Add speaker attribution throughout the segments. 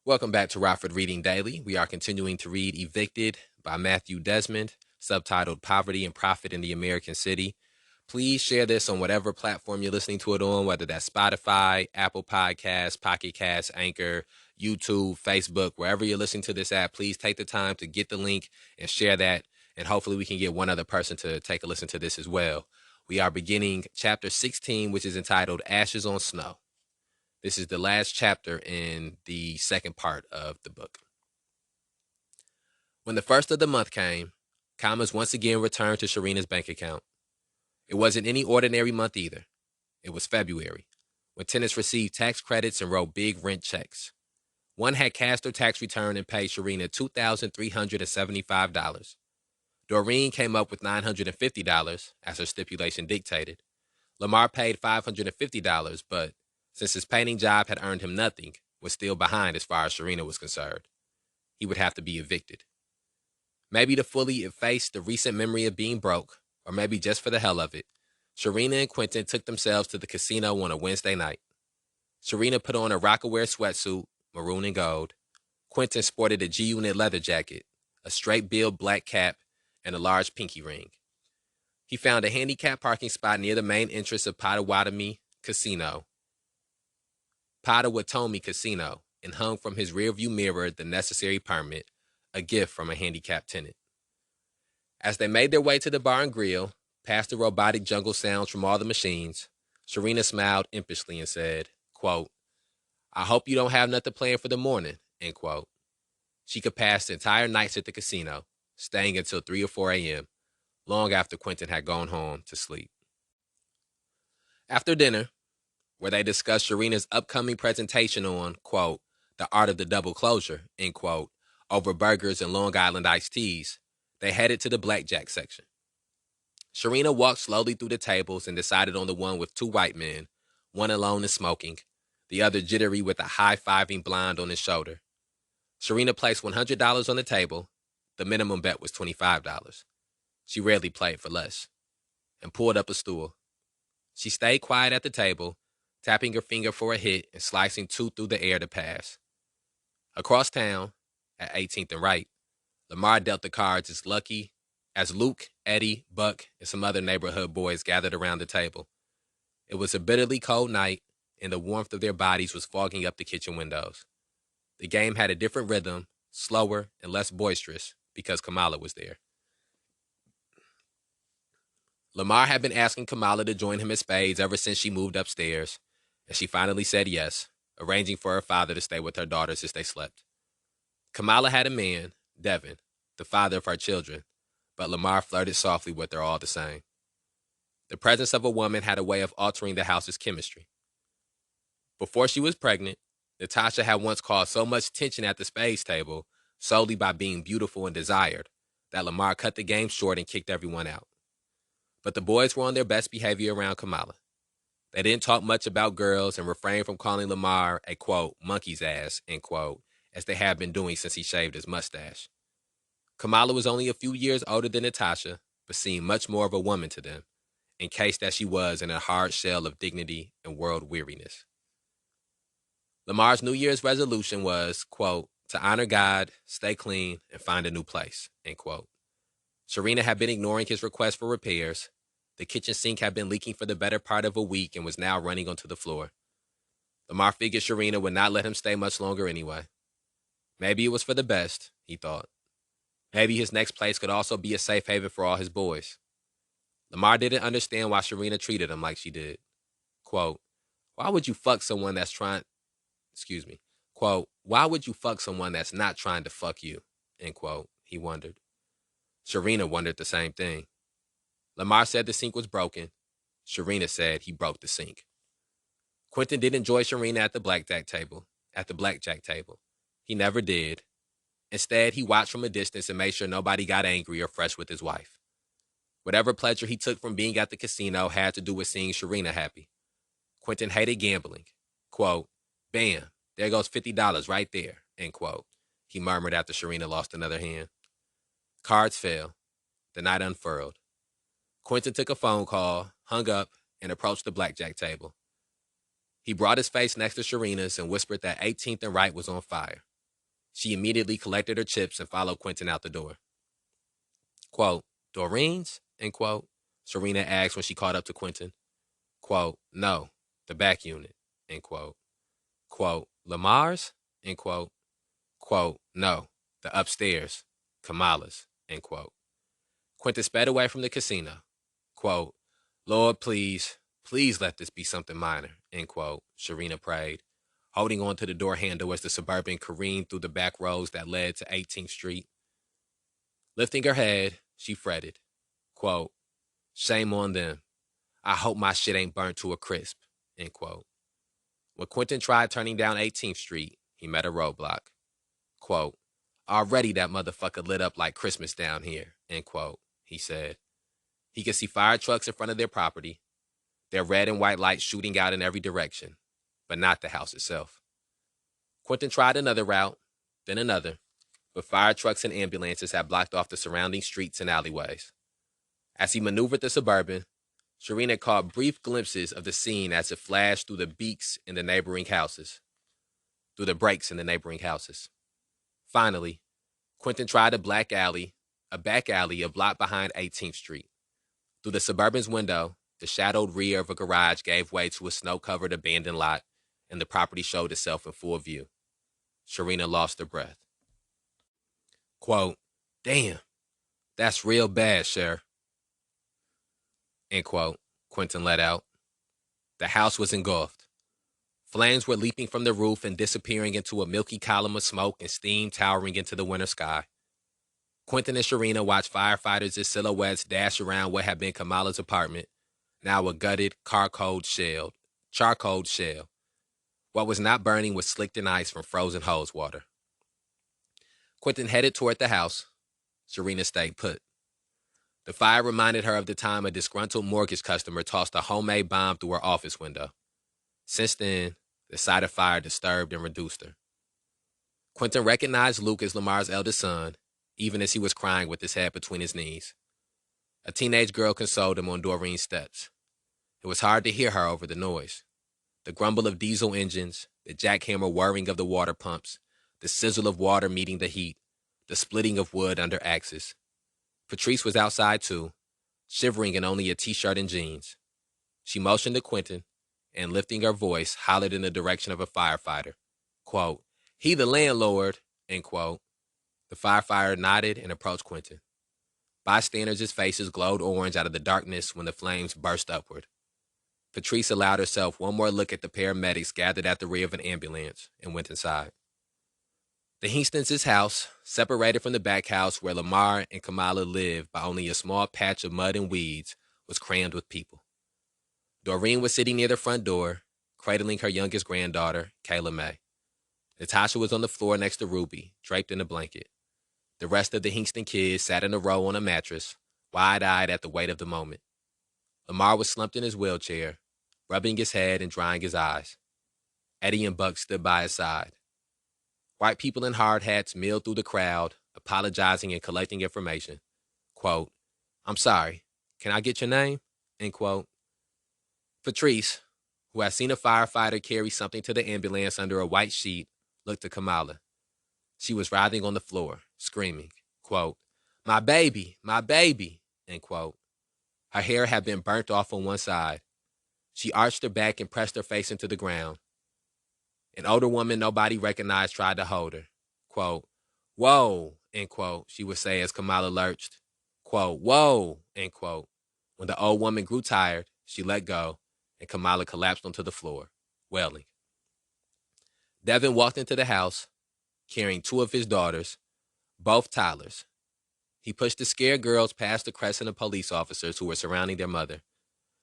Speaker 1: Welcome back to Rockford Reading Daily. We are continuing to read Evicted by Matthew Desmond, subtitled Poverty and Profit in the American City. Please share this on whatever platform you're listening to it on, whether that's Spotify, Apple Podcasts, Pocket Casts, Anchor, YouTube, Facebook, wherever you're listening to this at. Please take the time to get the link and share that, and hopefully we can get one other person to take a listen to this as well. We are beginning chapter 16, which is entitled Ashes on Snow. This is the last chapter in the second part of the book. When the first of the month came, commas once again returned to Sharina's bank account. It wasn't any ordinary month either. It was February, when tenants received tax credits and wrote big rent checks. One had cast her tax return and paid Sharina $2,375. Doreen came up with $950, as her stipulation dictated. Lamar paid $550, but since his painting job had earned him nothing, was still behind as far as Sharina was concerned. He would have to be evicted. Maybe to fully efface the recent memory of being broke, or maybe just for the hell of it, Sharina and Quentin took themselves to the casino on a Wednesday night. Sharina put on a Rockaware sweatsuit, maroon and gold. Quentin sported a G-Unit leather jacket, a straight-billed black cap, and a large pinky ring. He found a handicapped parking spot near the main entrance of Potawatomi Casino, and hung from his rearview mirror the necessary permit, a gift from a handicapped tenant. As they made their way to the bar and grill, past the robotic jungle sounds from all the machines, Sharina smiled impishly and said, quote, "I hope you don't have nothing planned for the morning," end quote. She could pass the entire nights at the casino, staying until 3 or 4 a.m., long after Quentin had gone home to sleep. After dinner, where they discussed Sharina's upcoming presentation on, quote, the art of the double closure, end quote, over burgers and Long Island iced teas, they headed to the blackjack section. Sharina walked slowly through the tables and decided on the one with 2 white men, one alone and smoking, the other jittery with a high-fiving blonde on his shoulder. Sharina placed $100 on the table. The minimum bet was $25. She rarely played for less, and pulled up a stool. She stayed quiet at the table, tapping her finger for a hit and slicing 2 through the air to pass. Across town, at 18th and Wright, Lamar dealt the cards as Luke, Eddie, Buck, and some other neighborhood boys gathered around the table. It was a bitterly cold night, and the warmth of their bodies was fogging up the kitchen windows. The game had a different rhythm, slower and less boisterous, because Kamala was there. Lamar had been asking Kamala to join him at spades ever since she moved upstairs, and she finally said yes, arranging for her father to stay with her daughters as they slept. Kamala had a man, Devin, the father of her children, but Lamar flirted softly with her all the same. The presence of a woman had a way of altering the house's chemistry. Before she was pregnant, Natasha had once caused so much tension at the spades table, solely by being beautiful and desired, that Lamar cut the game short and kicked everyone out. But the boys were on their best behavior around Kamala. They didn't talk much about girls and refrained from calling Lamar a, quote, monkey's ass, end quote, as they had been doing since he shaved his mustache. Kamala was only a few years older than Natasha, but seemed much more of a woman to them, encased as she was in a hard shell of dignity and world weariness. Lamar's New Year's resolution was, quote, to honor God, stay clean, and find a new place, end quote. Sharina had been ignoring his request for repairs. The kitchen sink had been leaking for the better part of a week and was now running onto the floor. Lamar figured Sharina would not let him stay much longer anyway. Maybe it was for the best, he thought. Maybe his next place could also be a safe haven for all his boys. Lamar didn't understand why Sharina treated him like she did. Quote, why would you fuck someone that's Quote, why would you fuck someone that's not trying to fuck you? End quote, he wondered. Sharina wondered the same thing. Lamar said the sink was broken. Sharina said he broke the sink. Quentin didn't enjoy Sharina at the blackjack table. He never did. Instead, he watched from a distance and made sure nobody got angry or fresh with his wife. Whatever pleasure he took from being at the casino had to do with seeing Sharina happy. Quentin hated gambling. Quote, bam, there goes $50 right there, end quote, he murmured after Sharina lost another hand. Cards fell. The night unfurled. Quentin took a phone call, hung up, and approached the blackjack table. He brought his face next to Sharina's and whispered that 18th and Wright was on fire. She immediately collected her chips and followed Quentin out the door. Quote, Doreen's? End quote. Serena asked when she caught up to Quentin. Quote, no, the back unit. End quote. Quote, Lamar's? End quote. Quote, no, the upstairs. Kamala's. End quote. Quentin sped away from the casino. Quote, Lord, please, please let this be something minor. End quote. Serena prayed, holding on to the door handle as the Suburban careened through the back roads that led to 18th Street. Lifting her head, she fretted. Quote, shame on them. I hope my shit ain't burnt to a crisp. End quote. When Quentin tried turning down 18th Street, he met a roadblock. Quote, already that motherfucker lit up like Christmas down here. End quote, he said. He could see fire trucks in front of their property, their red and white lights shooting out in every direction, but not the house itself. Quentin tried another route, then another, but fire trucks and ambulances had blocked off the surrounding streets and alleyways. As he maneuvered the Suburban, Serena caught brief glimpses of the scene as it flashed through the breaks in the neighboring houses. Finally, Quentin tried a back alley a block behind 18th Street. Through the Suburban's window, the shadowed rear of a garage gave way to a snow-covered abandoned lot, and the property showed itself in full view. Serena lost her breath. Quote, damn, that's real bad, Cher. End quote, Quentin let out. The house was engulfed. Flames were leaping from the roof and disappearing into a milky column of smoke and steam towering into the winter sky. Quentin and Serena watched firefighters as silhouettes dash around what had been Kamala's apartment, now a gutted, charcoal shell. What was not burning was slicked in ice from frozen hose water. Quentin headed toward the house. Serena stayed put. The fire reminded her of the time a disgruntled mortgage customer tossed a homemade bomb through her office window. Since then, the sight of fire disturbed and reduced her. Quentin recognized Luke as Lamar's eldest son, even as he was crying with his head between his knees. A teenage girl consoled him on Doreen's steps. It was hard to hear her over the noise. The grumble of diesel engines, the jackhammer whirring of the water pumps, the sizzle of water meeting the heat, the splitting of wood under axes. Patrice was outside too, shivering in only a t-shirt and jeans. She motioned to Quentin and, lifting her voice, hollered in the direction of a firefighter. Quote, he the landlord, end quote. The firefighter nodded and approached Quentin. Bystanders' faces glowed orange out of the darkness when the flames burst upward. Patrice allowed herself one more look at the paramedics gathered at the rear of an ambulance and went inside. The Hingstons' house, separated from the back house where Lamar and Kamala lived by only a small patch of mud and weeds, was crammed with people. Doreen was sitting near the front door, cradling her youngest granddaughter, Kayla May. Natasha was on the floor next to Ruby, draped in a blanket. The rest of the Hingston kids sat in a row on a mattress, wide-eyed at the weight of the moment. Lamar was slumped in his wheelchair, rubbing his head and drying his eyes. Eddie and Buck stood by his side. White people in hard hats milled through the crowd, apologizing and collecting information. Quote, I'm sorry, can I get your name? End quote. Patrice, who had seen a firefighter carry something to the ambulance under a white sheet, looked to Kamala. She was writhing on the floor, screaming, quote, my baby, end quote. Her hair had been burnt off on one side. She arched her back and pressed her face into the ground. An older woman nobody recognized tried to hold her. Quote, whoa, end quote, she would say as Kamala lurched. Quote, whoa, end quote. When the old woman grew tired, she let go, and Kamala collapsed onto the floor, wailing. Devin walked into the house, carrying two of his daughters, both toddlers. He pushed the scared girls past the crescent of police officers who were surrounding their mother.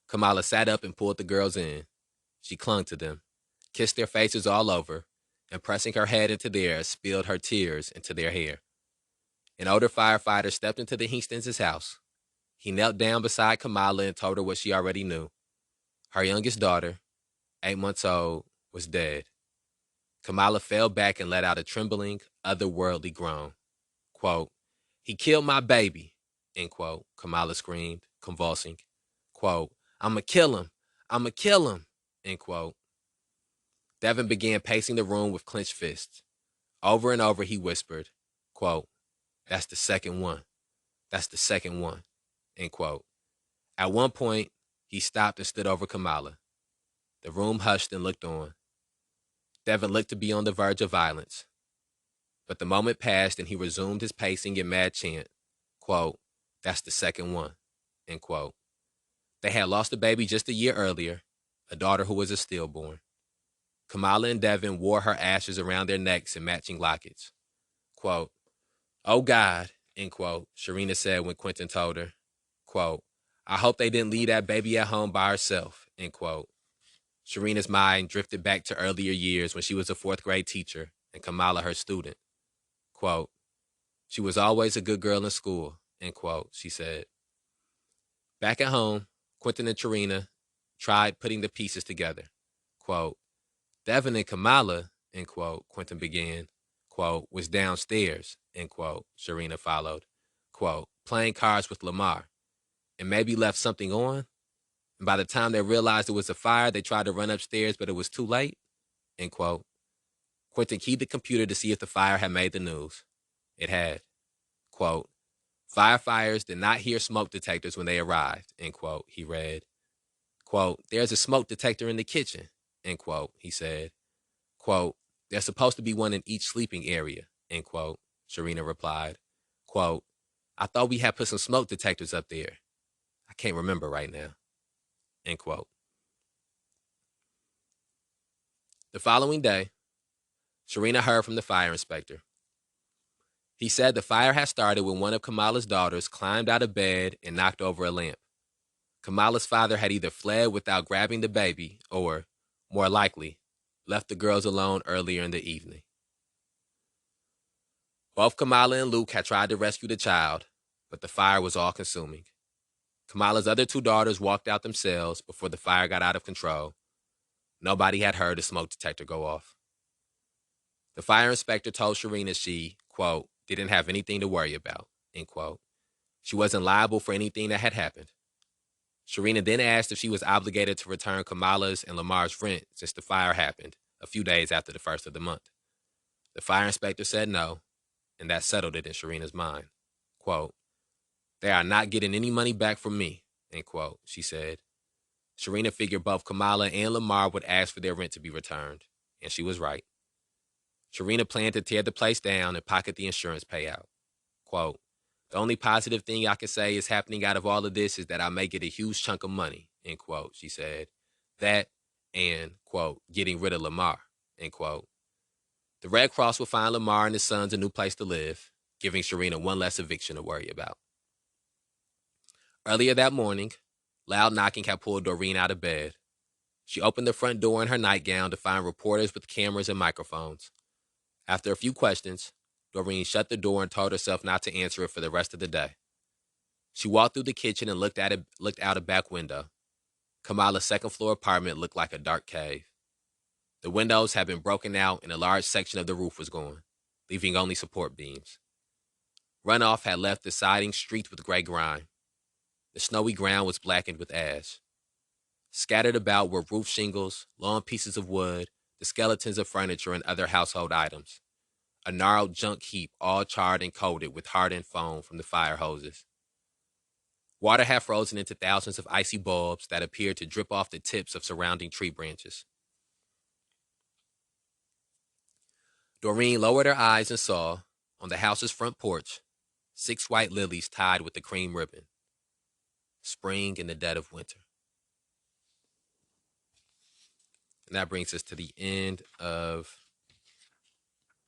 Speaker 1: Kamala sat up and pulled the girls in. She clung to them, kissed their faces all over, and pressing her head into theirs, spilled her tears into their hair. An older firefighter stepped into the Hingstons' house. He knelt down beside Kamala and told her what she already knew. Her youngest daughter, 8 months old, was dead. Kamala fell back and let out a trembling, otherworldly groan. Quote, he killed my baby, end quote, Kamala screamed, convulsing. Quote, I'ma kill him, end quote. Devin began pacing the room with clenched fists. Over and over he whispered, quote, "That's the second one. That's the second one," end quote. At one point, he stopped and stood over Kamala. The room hushed and looked on. Devin looked to be on the verge of violence. But the moment passed and he resumed his pacing and mad chant, quote, "That's the second one," end quote. They had lost a baby just a year earlier, a daughter who was a stillborn. Kamala and Devin wore her ashes around their necks in matching lockets. Quote, "Oh God," end quote, Sharina said when Quentin told her, quote, "I hope they didn't leave that baby at home by herself," end quote. Sharina's mind drifted back to earlier years when she was a fourth grade teacher and Kamala her student. Quote, "She was always a good girl in school," end quote, she said. Back at home, Quentin and Sharina tried putting the pieces together. Quote, "Devin and Kamala," end quote, Quentin began, quote, "was downstairs," end quote, Sharina followed, quote, "playing cards with Lamar, and maybe left something on. And by the time they realized it was a fire, they tried to run upstairs, but it was too late," end quote. Quentin keyed the computer to see if the fire had made the news. It had. Quote, "Firefighters did not hear smoke detectors when they arrived," end quote, he read. Quote, "There's a smoke detector in the kitchen," end quote, he said. Quote, "There's supposed to be one in each sleeping area," end quote, Sharina replied. Quote, "I thought we had put some smoke detectors up there. I can't remember right now," end quote. The following day, Sharina heard from the fire inspector. He said the fire had started when one of Kamala's daughters climbed out of bed and knocked over a lamp. Kamala's father had either fled without grabbing the baby or, more likely, left the girls alone earlier in the evening. Both Kamala and Luke had tried to rescue the child, but the fire was all-consuming. Kamala's other two daughters walked out themselves before the fire got out of control. Nobody had heard a smoke detector go off. The fire inspector told Sharina she, quote, "didn't have anything to worry about," end quote. She wasn't liable for anything that had happened. Sharina then asked if she was obligated to return Kamala's and Lamar's rent since the fire happened a few days after the first of the month. The fire inspector said no, and that settled it in Sharina's mind. Quote, "They are not getting any money back from me," end quote, she said. Sharina figured both Kamala and Lamar would ask for their rent to be returned, and she was right. Sharina planned to tear the place down and pocket the insurance payout. Quote, "The only positive thing I can say is happening out of all of this is that I may get a huge chunk of money," end quote, she said. That and, quote, "getting rid of Lamar," end quote. The Red Cross will find Lamar and his sons a new place to live, giving Sharina one less eviction to worry about. Earlier that morning, loud knocking had pulled Doreen out of bed. She opened the front door in her nightgown to find reporters with cameras and microphones. After a few questions, Doreen shut the door and told herself not to answer it for the rest of the day. She walked through the kitchen and looked out a back window. Kamala's second-floor apartment looked like a dark cave. The windows had been broken out and a large section of the roof was gone, leaving only support beams. Runoff had left the siding streaked with gray grime. The snowy ground was blackened with ash. Scattered about were roof shingles, long pieces of wood, the skeletons of furniture, and other household items. A gnarled junk heap, all charred and coated with hardened foam from the fire hoses. Water had frozen into thousands of icy bulbs that appeared to drip off the tips of surrounding tree branches. Doreen lowered her eyes and saw, on the house's front porch, 6 white lilies tied with a cream ribbon. Spring in the dead of winter. And that brings us to the end of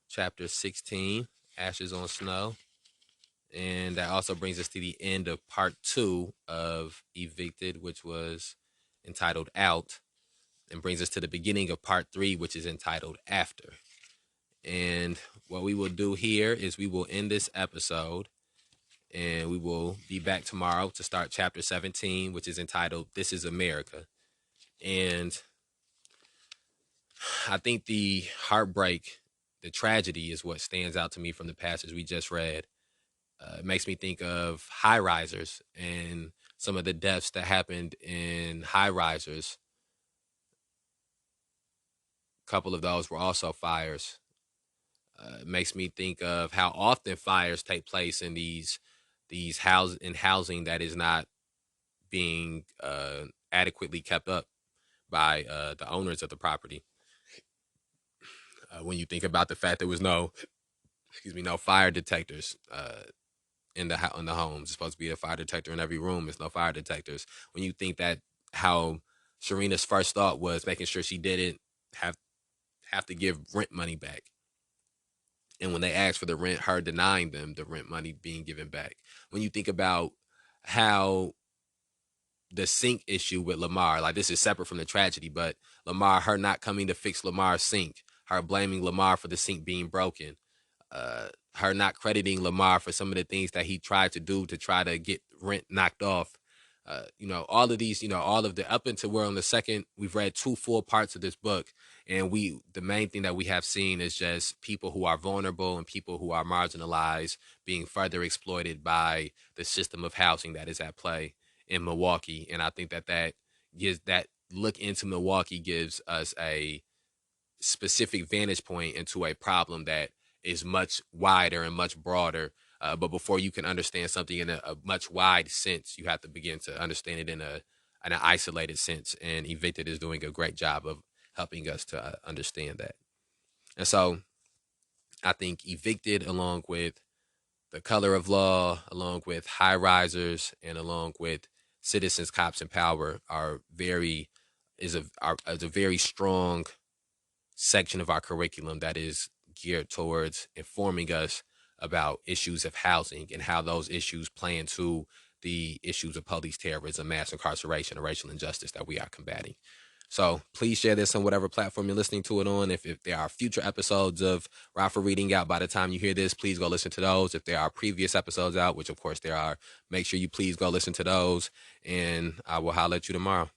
Speaker 1: chapter 16, Ashes on Snow. And that also brings us to the end of part 2 of Evicted, which was entitled Out, and brings us to the beginning of part 3, which is entitled After. And what we will do here is we will end this episode, and we will be back tomorrow to start chapter 17, which is entitled This is America. And I think the heartbreak, the tragedy is what stands out to me from the passage we just read. It makes me think of high risers and some of the deaths that happened in high risers. A couple of those were also fires. makes me think of how often fires take place in housing that is not being adequately kept up by the owners of the property. When you think about the fact there was no fire detectors in the homes. It's supposed to be a fire detector in every room. There's no fire detectors. When you think that how Serena's first thought was making sure she didn't have to give rent money back. And when they asked for the rent, her denying them the rent money being given back. When you think about how the sink issue with Lamar, like this is separate from the tragedy, but Lamar, her not coming to fix Lamar's sink, her blaming Lamar for the sink being broken, her not crediting Lamar for some of the things that he tried to do to try to get rent knocked off. All of these, all of the up until we're on the second, we've read 2 full parts of this book. And the main thing that we have seen is just people who are vulnerable and people who are marginalized being further exploited by the system of housing that is at play in Milwaukee. And I think that gives that look into Milwaukee gives us a specific vantage point into a problem that is much wider and much broader. But before you can understand something in a much wide sense, you have to begin to understand it in an isolated sense. And Evicted is doing a great job of helping us to understand that. And so I think Evicted, along with The Color of Law, along with High Risers, and along with Citizens, Cops, and Power, is a very strong section of our curriculum that is geared towards informing us about issues of housing and how those issues play into the issues of police terrorism, mass incarceration, and racial injustice that we are combating. So please share this on whatever platform you're listening to it on. If there are future episodes of Rockford Reading out by the time you hear this, please go listen to those. If there are previous episodes out, which of course there are, make sure you please go listen to those. And I will holler at you tomorrow.